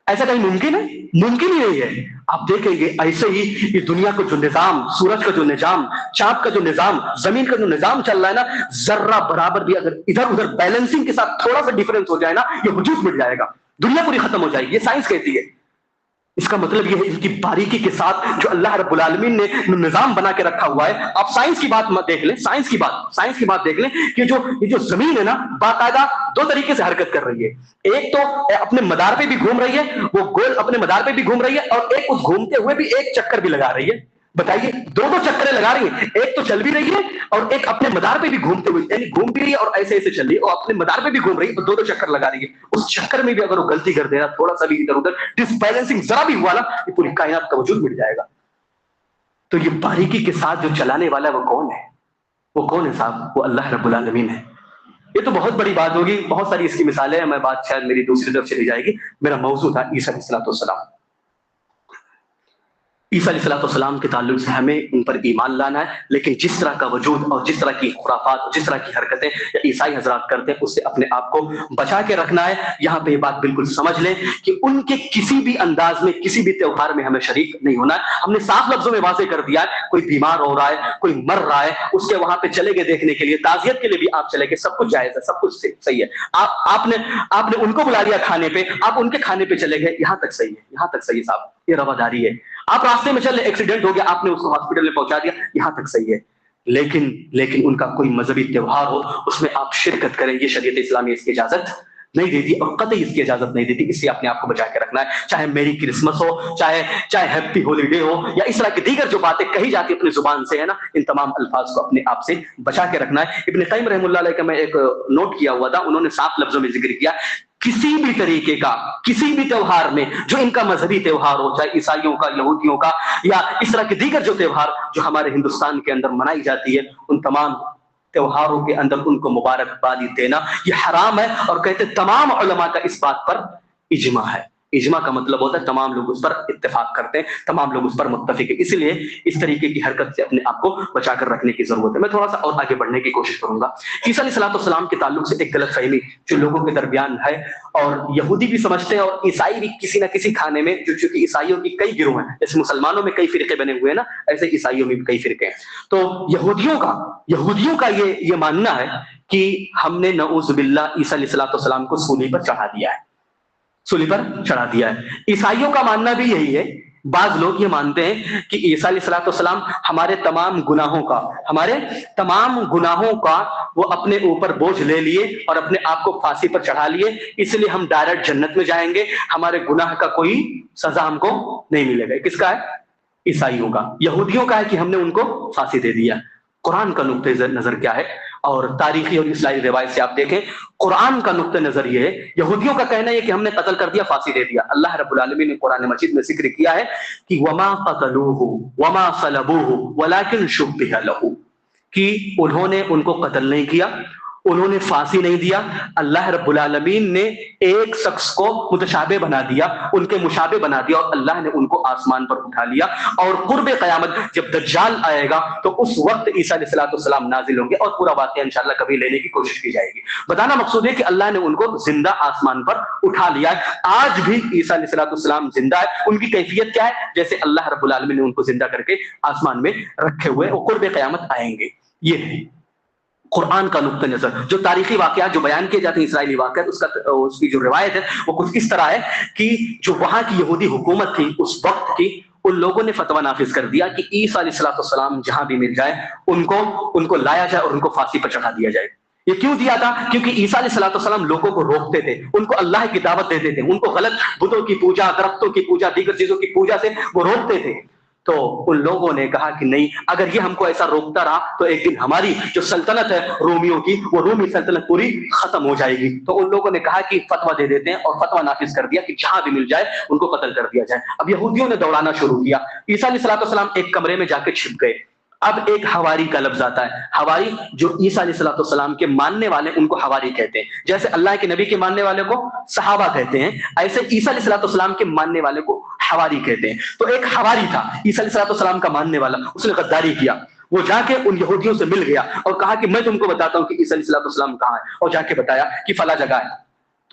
ایسا کہیں ممکن ہے؟ ممکن ہی نہیں ہے. آپ دیکھیں گے ایسے ہی یہ دنیا کا جو نظام, سورج کا جو نظام, چاند کا جو نظام, زمین کا جو نظام چل رہا ہے نا, ذرہ برابر بھی اگر ادھر ادھر بیلنسنگ کے ساتھ تھوڑا سا ڈیفرنس ہو جائے نا, یہ وجود مٹ جائے گا, دنیا پوری ختم ہو جائے گی. یہ سائنس کہتی ہے. اس کا مطلب یہ ہے ان کی باریکی کے ساتھ جو اللہ رب العالمین نے نظام بنا کے رکھا ہوا ہے. آپ سائنس کی بات مت دیکھ لیں، سائنس کی بات دیکھ لیں کہ یہ جو زمین ہے نا باقاعدہ دو طریقے سے حرکت کر رہی ہے. ایک تو اپنے مدار پہ بھی گھوم رہی ہے، وہ گول اپنے مدار پہ بھی گھوم رہی ہے، اور ایک اس گھومتے ہوئے بھی ایک چکر بھی لگا رہی ہے. بتائیے، دو چکریں لگا رہی ہیں، ایک تو چل بھی رہی ہے اور ایک اپنے مدار پہ بھی گھومتے ہوئے، یعنی گھوم بھی رہی ہے اور ایسے ایسے چل رہی ہے، اور اپنے مدار پہ بھی گھوم رہی ہے، دو چکر لگا رہی ہے. اس چکر میں بھی اگر وہ غلطی کر دینا، تھوڑا سا بھی ادھر ادھر ڈس بیلنسنگ ذرا بھی ہوا نا، یہ پوری کائنات کا وجود مٹ جائے گا. تو یہ باریکی کے ساتھ جو چلانے والا ہے وہ کون ہے؟ وہ کون ہے صاحب؟ وہ اللہ رب العالمین ہے. یہ تو بہت بڑی بات ہوگی، بہت ساری اس کی مثالیں ہیں، میں بات شاید میری دوسری طرف چلی جائے گی. میرا موضوع تھا عیسیٰ علیہ السلام. عیسیٰ علیہ السلام کے تعلق سے ہمیں ان پر ایمان لانا ہے، لیکن جس طرح کا وجود اور جس طرح کی خرافات اور جس طرح کی حرکتیں عیسائی حضرات کرتے ہیں اس سے اپنے آپ کو بچا کے رکھنا ہے. یہاں پہ یہ بات بالکل سمجھ لیں کہ ان کے کسی بھی انداز میں کسی بھی تہوار میں ہمیں شریک نہیں ہونا ہے. ہم نے صاف لفظوں میں واضح کر دیا ہے، کوئی بیمار ہو رہا ہے، کوئی مر رہا ہے، اس کے وہاں پہ چلے گئے دیکھنے کے لیے، تعزیت کے لیے بھی آپ چلے گئے، سب کچھ جائز ہے، سب کچھ صحیح ہے. آپ نے ان کو بلا لیا کھانے پہ، آپ ان کے کھانے پہ چلے گئے، یہاں تک صحیح ہے، یہاں تک صحیح صاحب، یہ رواداری ہے. آپ راستے میں چل رہے، ایکسیڈنٹ ہو گیا، آپ نے اس کو ہاسپٹل میں پہنچا دیا، یہاں تک صحیح ہے. لیکن ان کا کوئی مذہبی تہوار ہو اس میں آپ شرکت کریں، یہ شریعت اسلامی اس کی اجازت نہیں دیتی، اور قطعی اس کی اجازت نہیں دیتی. اس سے اپنے آپ کو بچا کے رکھنا ہے. چاہے میری کرسمس ہو، چاہے ہیپی ہولیڈے ہو، یا اس طرح کی دیگر جو باتیں کہی جاتی اپنی زبان سے ہے نا، ان تمام الفاظ کو اپنے آپ سے بچا کے رکھنا ہے. ابن قیم رحمہ اللہ علیہ کا میں ایک نوٹ کیا ہوا تھا، انہوں نے صاف لفظوں میں ذکر کیا، کسی بھی طریقے کا کسی بھی تہوار میں جو ان کا مذہبی تہوار ہو، چاہے عیسائیوں کا، یہودیوں کا، یا اس طرح کے دیگر جو تہوار جو ہمارے ہندوستان کے اندر منائی جاتی ہے، ان تمام تہواروں کے اندر ان کو مبارکبادی دینا یہ حرام ہے. اور کہتے تمام علماء کا اس بات پر اجماع ہے. اجماع کا مطلب ہوتا ہے تمام لوگ اس پر اتفاق کرتے ہیں، تمام لوگ اس پر متفق ہیں. اسی لیے اس طریقے کی حرکت سے اپنے آپ کو بچا کر رکھنے کی ضرورت ہے. میں تھوڑا سا اور آگے بڑھنے کی کوشش کروں گا. عیسیٰ علیہ السلام کے تعلق سے ایک غلط فہمی جو لوگوں کے درمیان ہے، اور یہودی بھی سمجھتے ہیں اور عیسائی بھی کسی نہ کسی کھانے میں، جو چونکہ عیسائیوں کی کئی گروہ ہیں، جیسے مسلمانوں میں کئی فرقے بنے ہوئے ہیں نا، ایسے عیسائیوں میں بھی کئی فرقے ہیں. تو یہودیوں کا یہ ماننا ہے کہ ہم نے نعوذ باللہ عیسیٰ علیہ السلام کو صلیب پر چڑھا دیا ہے، صلیب پر چڑھا دیا ہے. عیسائیوں کا ماننا بھی یہی ہے. بعض لوگ یہ مانتے ہیں کہ عیسیٰ علیہ السلام ہمارے تمام گناہوں کا وہ اپنے اوپر بوجھ لے لیے اور اپنے آپ کو پھانسی پر چڑھا لیے، اس لیے ہم ڈائریکٹ جنت میں جائیں گے، ہمارے گناہ کا کوئی سزا ہم کو نہیں ملے گا. کس کا ہے؟ عیسائیوں کا. یہودیوں کا ہے کہ ہم نے ان کو پھانسی دے دیا. قرآن کا نقطہ نظر کیا ہے؟ اور تاریخی اور اسلامی روایت سے آپ دیکھیں، قرآن کا نقطہ نظر یہ ہے، یہودیوں کا کہنا ہے کہ ہم نے قتل کر دیا، پھانسی دے دیا. اللہ رب العالمین نے قرآن مجید میں ذکر کیا ہے کہ وما قتلوہ وما صلبوہ ولکن شبہ لہ، کہ انہوں نے ان کو قتل نہیں کیا، انہوں نے پھانسی نہیں دیا. اللہ رب العالمین نے ایک شخص کو متشابہ بنا دیا، ان کے مشابہ بنا دیا، اور اللہ نے ان کو آسمان پر اٹھا لیا. اور قرب قیامت جب دجال آئے گا تو اس وقت عیسیٰ علیہ السلام نازل ہوں گے، اور پورا واقعہ انشاءاللہ کبھی لینے کی کوشش کی جائے گی. بتانا مقصود ہے کہ اللہ نے ان کو زندہ آسمان پر اٹھا لیا ہے. آج بھی عیسیٰ علیہ السلام زندہ ہے. ان کی کیفیت کیا ہے؟ جیسے اللہ رب العالمین نے ان کو زندہ کر کے آسمان میں رکھے ہوئے، اور قرب قیامت آئیں گے. یہ ہے قرآن کا نقطہ نظر. جو تاریخی واقعات جو بیان کیے جاتے ہیں اسرائیلی واقعات، اس کی جو روایت ہے وہ کچھ اس طرح ہے کہ جو وہاں کی یہودی حکومت تھی اس وقت کی، ان لوگوں نے فتویٰ نافذ کر دیا کہ عیسیٰ علیہ السلام جہاں بھی مل جائے ان کو لایا جائے اور ان کو پھانسی پر چڑھا دیا جائے. یہ کیوں دیا تھا؟ کیونکہ عیسیٰ علیہ السلام لوگوں کو روکتے تھے، ان کو اللہ کی دعوت دیتے تھے، ان کو غلط بتوں کی پوجا، درختوں کی پوجا، دیگر چیزوں کی پوجا سے وہ روکتے تھے. تو ان لوگوں نے کہا کہ نہیں، اگر یہ ہم کو ایسا روکتا رہا تو ایک دن ہماری جو سلطنت ہے رومیوں کی، وہ رومی سلطنت پوری ختم ہو جائے گی. تو ان لوگوں نے کہا کہ فتویٰ دے دیتے ہیں، اور فتویٰ نافذ کر دیا کہ جہاں بھی مل جائے ان کو قتل کر دیا جائے. اب یہودیوں نے دوڑانا شروع کیا. عیسیٰ علیہ السلام ایک کمرے میں جا کے چھپ گئے. اب ایک حواری کا لفظ آتا ہے. حواری جو عیسیٰ علیہ السلام کے ماننے والے ان کو حواری کہتے ہیں. جیسے اللہ کے نبی کے ماننے والے کو صحابہ کہتے ہیں، ایسے عیسیٰ علیہ السلام کے ماننے والے کو حواری کہتے ہیں. تو ایک حواری تھا عیسیٰ علیہ السلام کا ماننے والا، اس نے غداری کیا. وہ جا کے ان یہودیوں سے مل گیا اور کہا کہ میں تم کو بتاتا ہوں کہ عیسیٰ علیہ السلام کہاں ہے، اور جا کے بتایا کہ فلاں جگہ ہے.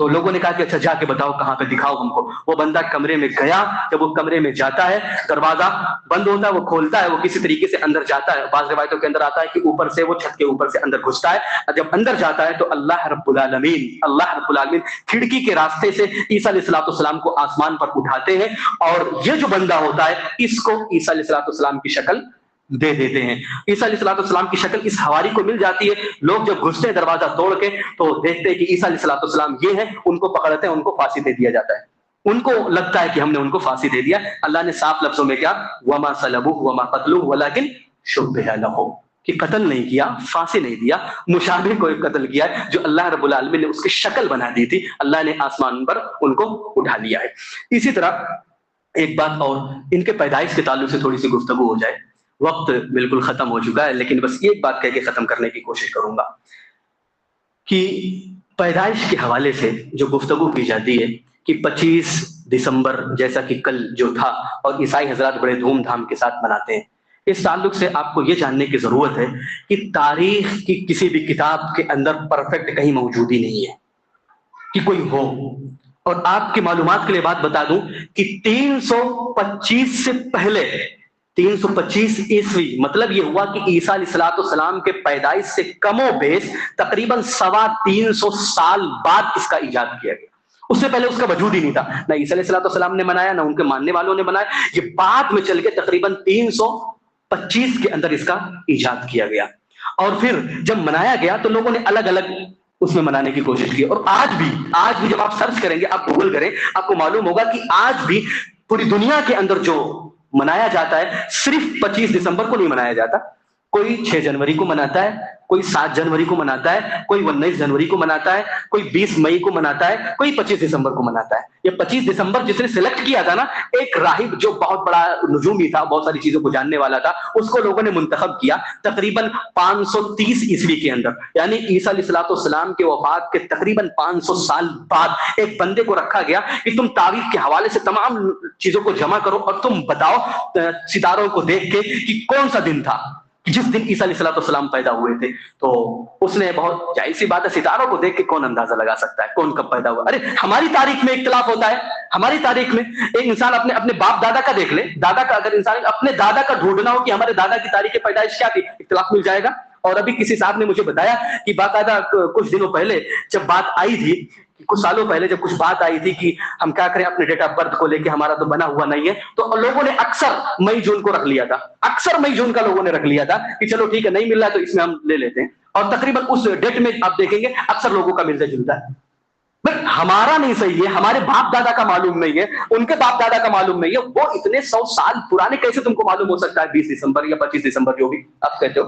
تو لوگوں نے کہا کہ اچھا جا کے بتاؤ کہاں پہ، دکھاؤ ہم کو۔ وہ بندہ کمرے میں گیا، جب وہ کمرے میں جاتا ہے دروازہ بند ہوتا ہے، وہ کھولتا ہے، وہ کسی طریقے سے اندر جاتا ہے۔ بعض روایتوں کے اندر آتا ہے کہ اوپر سے وہ چھت کے اوپر سے اندر گھستا ہے، اور جب اندر جاتا ہے تو اللہ رب العالمین کھڑکی کے راستے سے عیسیٰ علیہ السلام کو آسمان پر اٹھاتے ہیں، اور یہ جو بندہ ہوتا ہے اس کو عیسیٰ علیہ السلام کی شکل دے دیتے ہیں۔ عیسیٰ علیہ السلام کی شکل اس حواری کو مل جاتی ہے۔ لوگ جب گھستے ہیں دروازہ توڑ کے تو دیکھتے ہیں کہ عیسیٰ علیہ السلام یہ ہیں، ان کو پکڑتے ہیں، ان کو پھانسی دے دیا جاتا ہے۔ ان کو لگتا ہے کہ ہم نے ان کو پھانسی دے دیا۔ اللہ نے صاف لفظوں میں کیا، وما صلبوہ وما قتلوہ ولکن شبہ لہم، کہ قتل نہیں کیا، پھانسی نہیں دیا، مشابہ کو قتل کیا ہے، جو اللہ رب العالمین نے اس کی شکل بنا دی تھی، اللہ نے آسمان پر ان کو اٹھا لیا ہے۔ اسی طرح ایک بات اور، ان کے پیدائش کے تعلق سے تھوڑی سی گفتگو ہو جائے۔ وقت بالکل ختم ہو چکا ہے، لیکن بس ایک بات کہہ کے ختم کرنے کی کوشش کروں گا کہ پیدائش کے حوالے سے جو گفتگو کی جاتی ہے کہ 25 دسمبر جیسا کہ کل جو تھا، اور عیسائی حضرات بڑے دھوم دھام کے ساتھ مناتے ہیں، اس تعلق سے آپ کو یہ جاننے کی ضرورت ہے کہ تاریخ کی کسی بھی کتاب کے اندر پرفیکٹ کہیں موجود ہی نہیں ہے کہ کوئی ہو۔ اور آپ کی معلومات کے لیے بات بتا دوں کہ 325 سے پہلے، 325 عیسوی، مطلب یہ ہوا کہ عیسیٰ علیہ السلام کے پیدائش سے کم و بیش تقریباً 350 سال بعد اس کا ایجاد کیا گیا۔ اس سے پہلے اس کا وجود ہی نہیں تھا، نہ عیسیٰ علیہ السلام نے منایا، نہ ان کے ماننے والوں نے منایا، یہ بعد میں چل کے تقریباً 325 کے اندر اس کا ایجاد کیا گیا۔ اور پھر جب منایا گیا تو لوگوں نے الگ الگ اس میں منانے کی کوشش کی، اور آج بھی جب آپ سرچ کریں گے، آپ گوگل کریں، آپ کو معلوم ہوگا کہ آج بھی پوری دنیا کے اندر جو منایا جاتا ہے صرف 25 دسمبر کو نہیں منایا جاتا، کوئی 6 جنوری کو مناتا ہے، کوئی 7 جنوری کو مناتا ہے، کوئی 19 جنوری کو مناتا ہے، کوئی 20 مئی کو مناتا ہے، کوئی 25 دسمبر کو مناتا ہے۔ یہ 25 دسمبر جس نے سلیکٹ کیا تھا نا، ایک راہب جو بہت بڑا نجومی تھا، بہت ساری چیزوں کو جاننے والا تھا، اس کو لوگوں نے منتخب کیا تقریباً 530 عیسوی کے اندر، یعنی عیسیٰ علیہ السلام کے وفات کے تقریباً 500 سال بعد ایک بندے کو رکھا گیا کہ تم تاریخ کے حوالے سے تمام چیزوں کو جمع کرو اور تم بتاؤ ستاروں کو دیکھ کے کہ کون سا دن تھا جس دن عیسیٰ علیہ السلام پیدا ہوئے تھے۔ تو اس نے بہت ظاہر سی بات ہے، ستاروں کو دیکھ کے کون اندازہ لگا سکتا ہے کون کب پیدا ہوا؟ ارے ہماری تاریخ میں اختلاف ہوتا ہے، ہماری تاریخ میں ایک انسان اپنے باپ دادا کا دیکھ لے، دادا کا، اگر انسان اپنے دادا کا ڈھونڈنا ہو کہ ہمارے دادا کی تاریخ پیدائش کیا تھی، اختلاف مل جائے گا۔ اور ابھی کسی صاحب نے مجھے بتایا کہ باقاعدہ کچھ دنوں پہلے جب بات آئی تھی، کچھ سالوں پہلے جب کچھ بات آئی تھی کہ ہم کیا کریں اپنے ڈیٹ آف برتھ کو لے کے، ہمارا تو بنا ہوا نہیں ہے، تو لوگوں نے اکثر مئی جون کو رکھ لیا تھا، اکثر مئی جون کا لوگوں نے رکھ لیا تھا کہ چلو ٹھیک ہے، نہیں مل رہا ہے تو اس میں ہم لے لیتے ہیں، اور تقریباً اس ڈیٹ میں آپ دیکھیں گے اکثر لوگوں کا ملتا جلتا ہے۔ بٹ ہمارا نہیں صحیح ہے، ہمارے باپ دادا کا معلوم نہیں ہے، ان کے باپ دادا کا معلوم نہیں ہے، وہ اتنے 100 سال پرانے کیسے تم کو معلوم ہو سکتا ہے 20 دسمبر یا 25 دسمبر جو بھی آپ کہتے ہو،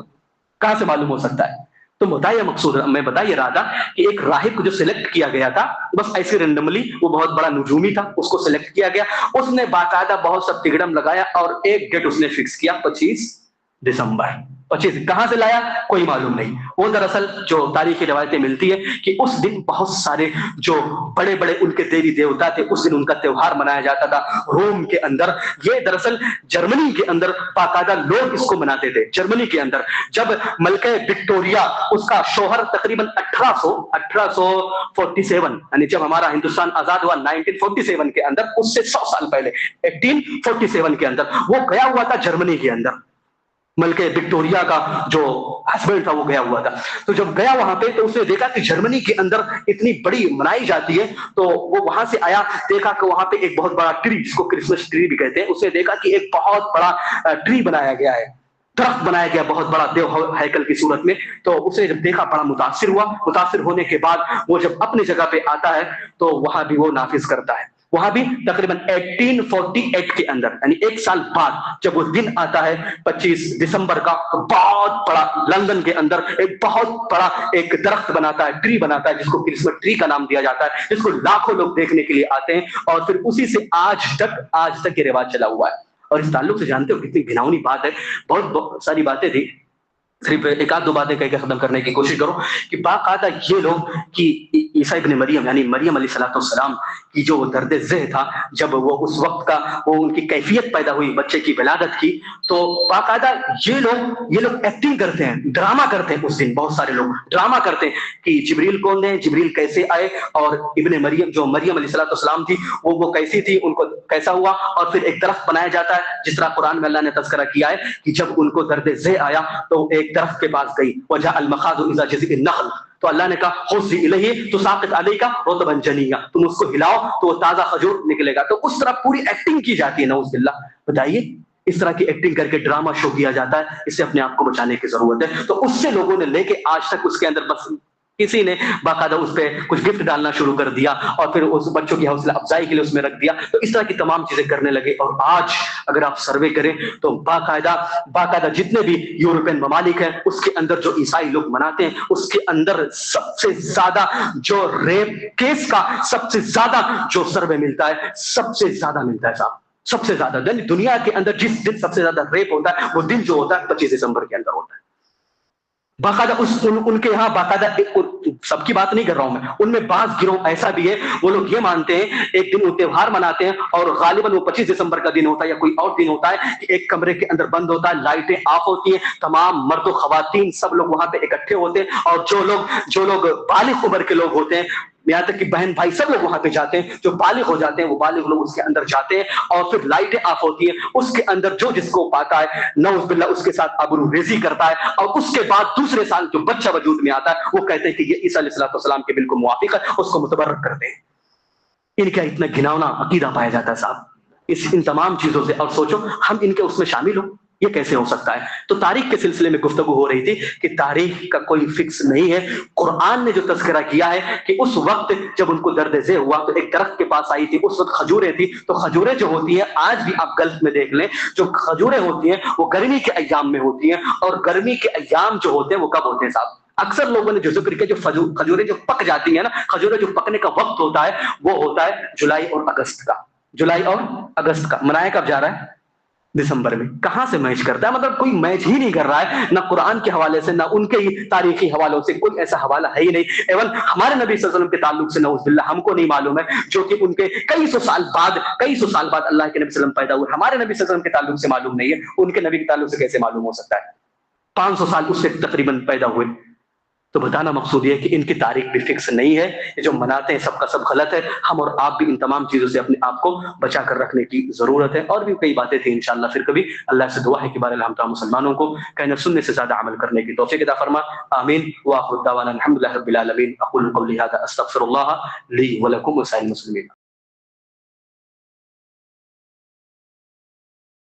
کہاں سے معلوم ہو سکتا ہے؟ تو بتائیے مقصود میں بتا یہ رہا تھا کہ ایک راہب کو جو سلیکٹ کیا گیا تھا بس ایسے رینڈملی، وہ بہت بڑا نجومی تھا، اس کو سلیکٹ کیا گیا، اس نے باقاعدہ بہت سا تگڑم لگایا اور ایک ڈیٹ اس نے فکس کیا 25 دسمبر۔ 25 کہاں سے لایا کوئی معلوم نہیں۔ وہ دراصل جو تاریخی روایتیں ملتی ہے کہ اس دن بہت سارے جو بڑے بڑے ان کے دیوی دیوتا تھے، اس دن ان کا تہوار منایا جاتا تھا روم کے اندر۔ یہ دراصل جرمنی کے اندر باقاعدہ لوگ اس کو مناتے تھے۔ جرمنی کے اندر جب ملکہ وکٹوریا، اس کا شوہر تقریباً 1847 یعنی جب ہمارا ہندوستان آزاد ہوا 1947 کے اندر، اس سے 100 سال پہلے 1847 کے اندر وہ گیا ہوا تھا جرمنی کے اندر، ملکہ وکٹوریا کا جو ہسبینڈ تھا وہ گیا ہوا تھا۔ تو جب گیا وہاں پہ تو اس نے دیکھا کہ جرمنی کے اندر اتنی بڑی منائی جاتی ہے، تو وہ وہاں سے آیا، دیکھا کہ وہاں پہ ایک بہت بڑا ٹری، جس کو کرسمس ٹری بھی کہتے ہیں، اس نے دیکھا کہ ایک بہت بڑا ٹری بنایا گیا ہے، درخت بنایا گیا بہت بڑا دیو ہیکل کی صورت میں۔ تو اسے جب دیکھا بڑا متاثر ہوا، متاثر ہونے کے بعد وہ جب اپنی جگہ پہ آتا ہے تو وہاں بھی وہ نافذ کرتا ہے۔ وہاں بھی تقریباً 1848 کے اندر یعنی ایک سال بعد جب وہ دن آتا ہے 25 دسمبر کا، تو بہت بڑا لندن کے اندر ایک بہت بڑا ایک درخت بناتا ہے، ٹری بناتا ہے، جس کو کرسمس ٹری کا نام دیا جاتا ہے، جس کو لاکھوں لوگ دیکھنے کے لیے آتے ہیں، اور پھر اسی سے آج تک یہ رواج چلا ہوا ہے۔ اور اس تعلق سے جانتے ہو کتنی گھناؤنی بات ہے، بہت ساری باتیں تھی صرف ایک آدھ دو باتیں کہہ کے ختم کرنے کی کوشش کرو کہ باقاعدہ یہ لوگ کہ عیسیٰ ابن مریم یعنی مریم علیہ السلام کی جو درد ذہ تھا جب وہ اس وقت کا وہ ان کی کیفیت پیدا ہوئی بچے کی ولادت کی، تو باقاعدہ یہ لوگ ایکٹنگ کرتے ہیں، ڈرامہ کرتے ہیں۔ اس دن بہت سارے لوگ ڈرامہ کرتے ہیں کہ جبریل کون ہے، جبریل کیسے آئے، اور ابن مریم جو مریم علیہ السلام تھی وہ کیسی تھی، ان کو کیسا ہوا، اور پھر ایک درخت بنایا جاتا ہے جس طرح قرآن میں اللہ نے تذکرہ کیا ہے کہ جب ان کو درد ذہ آیا تو ایک درخت کے پاس گئی، وجاء المخاض اذا جذع النخل، تو اللہ نے کہا خذ الیہ تساقط علیک رطبا جنیا، تم اس کو ہلاؤ تو وہ تازہ کھجور نکلے گا۔ تو اس طرح پوری ایکٹنگ کی جاتی ہے، نعوذ باللہ۔ بتائیے اس طرح کی ایکٹنگ کر کے ڈرامہ شو کیا جاتا ہے، اس سے اپنے آپ کو بچانے کی ضرورت ہے۔ تو اس سے لوگوں نے لے کے آج تک اس کے اندر بس کسی نے باقاعدہ اس پہ کچھ گفٹ ڈالنا شروع کر دیا اور پھر اس بچوں کی حوصلہ افزائی کے لیے اس میں رکھ دیا، تو اس طرح کی تمام چیزیں کرنے لگے۔ اور آج اگر آپ سروے کریں تو باقاعدہ جتنے بھی یورپین ممالک ہیں اس کے اندر جو عیسائی لوگ مناتے ہیں اس کے اندر سب سے زیادہ جو ریپ کیس کا سب سے زیادہ جو سروے ملتا ہے، سب سے زیادہ ملتا ہے صاحب، سب سے زیادہ دنیا کے اندر جس دن سب سے زیادہ ریپ ہوتا ہے وہ دن جو ہوتا ہے 25 دسمبر کے اندر ہوتا ہے۔ باقاعدہ ان کے یہاں باقاعدہ سب کی بات نہیں کر رہا ہوں میں، ان میں بعض گروہ ایسا بھی ہے وہ لوگ یہ مانتے ہیں ایک دن وہ تہوار مناتے ہیں اور غالباً وہ 25 دسمبر کا دن ہوتا ہے یا کوئی اور دن ہوتا ہے کہ ایک کمرے کے اندر بند ہوتا ہے، لائٹیں آف ہوتی ہیں، تمام مرد و خواتین سب لوگ وہاں پہ اکٹھے ہوتے ہیں، اور جو لوگ بالغ عمر کے لوگ ہوتے ہیں، یہاں تک کہ بہن بھائی سب لوگ وہاں پہ جاتے ہیں، جو بالغ ہو جاتے ہیں وہ بالغ لوگ اس کے اندر جاتے ہیں، اور پھر لائٹیں آف ہوتی ہیں، اس کے اندر جو جس کو پاتا ہے نعوذ باللہ اس کے ساتھ ابرو ریزی کرتا ہے، اور اس کے بعد دوسرے سال جو بچہ وجود میں آتا ہے وہ کہتے ہیں کہ یہ عیسیٰ علیہ السلام کے بالکل موافق ہے، اس کو متبرک کرتے ہیں۔ ان کا اتنا گھناؤنا عقیدہ پایا جاتا ہے صاحب ان تمام چیزوں سے، اور سوچو ہم ان کے اس میں شامل ہوں، یہ کیسے ہو سکتا ہے؟ تو تاریخ کے سلسلے میں گفتگو ہو رہی تھی کہ تاریخ کا کوئی فکس نہیں ہے، قرآن نے جو تذکرہ کیا ہے کہ اس وقت جب ان کو درد ذہ ہوا تو ایک درخت کے پاس آئی تھی، اس وقت کھجوریں تھی، تو کھجوریں جو ہوتی ہیں آج بھی آپ گلف میں دیکھ لیں جو کھجوریں ہوتی ہیں وہ گرمی کے ایام میں ہوتی ہیں، اور گرمی کے ایام جو ہوتے ہیں وہ کب ہوتے ہیں صاحب؟ اکثر لوگوں نے جو ذکر کیا جو کھجوریں جو پک جاتی ہیں نا، کھجوریں جو پکنے کا وقت ہوتا ہے وہ ہوتا ہے جولائی اور اگست کا، جولائی اور اگست کا۔ منایا کب جا رہا ہے؟ دسمبر میں۔ کہاں سے میچ کرتا ہے؟ مطلب کوئی میچ ہی نہیں کر رہا ہے، نہ قرآن کے حوالے سے نہ ان کے تاریخی حوالوں سے، کوئی ایسا حوالہ ہے ہی نہیں۔ ایون ہمارے نبی صلی اللہ علیہ وسلم کے تعلق سے نعوذ باللہ ہم کو نہیں معلوم ہے، جو کہ ان کے کئی سو سال بعد اللہ کے نبی صلی اللہ علیہ وسلم پیدا ہوئے، ہمارے نبی صلی اللہ علیہ وسلم کے تعلق سے معلوم نہیں ہے، ان کے نبی کے تعلق سے کیسے معلوم ہو سکتا ہے؟ 500 سال اس سے تقریباً پیدا ہوئے۔ تو بتانا مقصود یہ ہے کہ ان کی تاریخ بھی فکس نہیں ہے، یہ جو مناتے ہیں سب کا سب غلط ہے۔ ہم اور آپ بھی ان تمام چیزوں سے اپنے آپ کو بچا کر رکھنے کی ضرورت ہے۔ اور بھی کئی باتیں تھیں انشاءاللہ پھر کبھی اللہ سے دعا ہے کہ بارے ہم تمام مسلمانوں کو کہنے سننے سے زیادہ عمل کرنے کی توفیق عطا فرما، آمین وآخر دعوانا الحمدللہ رب العالمین۔ اقول قولی ھذا استغفر اللہ لی ولکم ولسائر المسلمین۔